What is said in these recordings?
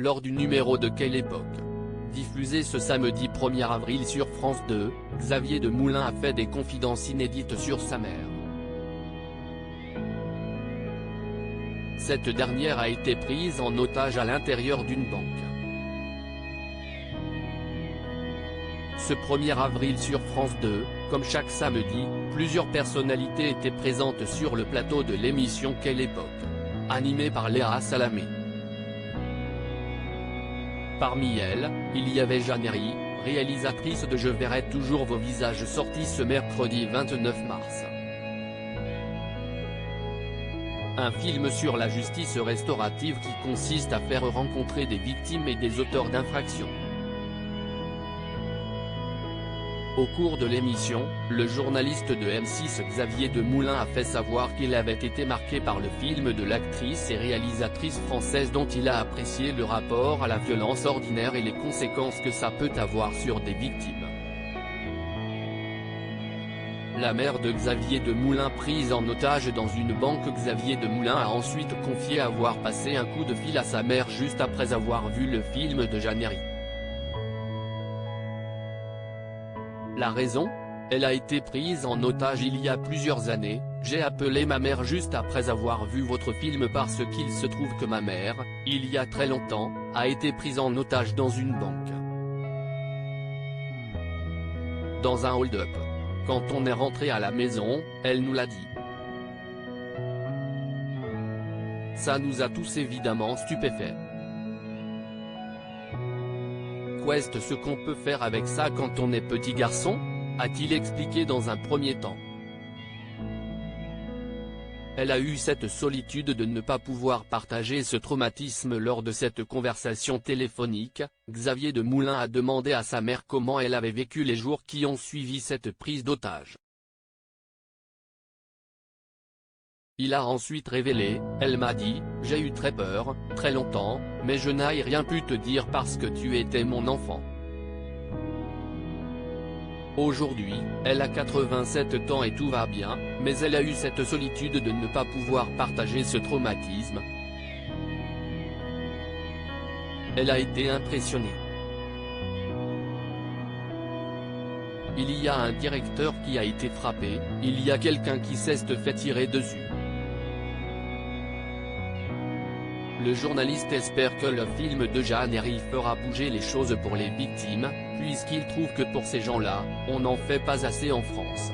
lors du numéro de Quelle époque, diffusé ce samedi 1er avril sur France 2, Xavier de Moulin a fait des confidences inédites sur sa mère. Cette dernière a été prise en otage à l'intérieur d'une banque. Ce 1er avril sur France 2, comme chaque samedi, plusieurs personnalités étaient présentes sur le plateau de l'émission Quelle époque, animée par Léa Salamé. Parmi elles, il y avait Jeanne Herry, réalisatrice de Je verrai toujours vos visages, sorti ce mercredi 29 mars. Un film sur la justice restaurative qui consiste à faire rencontrer des victimes et des auteurs d'infractions. Au cours de l'émission, le journaliste de M6 Xavier de Moulin a fait savoir qu'il avait été marqué par le film de l'actrice et réalisatrice française dont il a apprécié le rapport à la violence ordinaire et les conséquences que ça peut avoir sur des victimes. La mère de Xavier de Moulin prise en otage dans une banque. Xavier de Moulin a ensuite confié avoir passé un coup de fil à sa mère juste après avoir vu le film de Jeanne Herry. La raison ? Elle a été prise en otage il y a plusieurs années, j'ai appelé ma mère juste après avoir vu votre film parce qu'il se trouve que ma mère, il y a très longtemps, a été prise en otage dans une banque. Dans un hold-up. Quand on est rentré à la maison, elle nous l'a dit. Ça nous a tous évidemment stupéfaits. Qu'est-ce ce qu'on peut faire avec ça quand on est petit garçon ? A-t-il expliqué dans un premier temps. Elle a eu cette solitude de ne pas pouvoir partager ce traumatisme. Lors de cette conversation téléphonique, Xavier de Moulin a demandé à sa mère comment elle avait vécu les jours qui ont suivi cette prise d'otage. Il a ensuite révélé, elle m'a dit, j'ai eu très peur, très longtemps, mais je n'ai rien pu te dire parce que tu étais mon enfant. Aujourd'hui, elle a 87 ans et tout va bien, mais elle a eu cette solitude de ne pas pouvoir partager ce traumatisme. Elle a été impressionnée. Il y a un directeur qui a été frappé, il y a quelqu'un qui s'est fait tirer dessus. Le journaliste espère que le film de Jeanne Herry fera bouger les choses pour les victimes, puisqu'il trouve que pour ces gens-là, on n'en fait pas assez en France.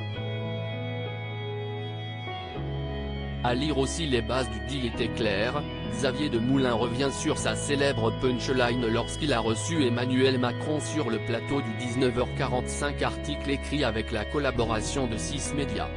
À lire aussi les bases du deal étaient claires, Xavier de Moulin revient sur sa célèbre punchline lorsqu'il a reçu Emmanuel Macron sur le plateau du 19h45, article écrit avec la collaboration de 6 médias.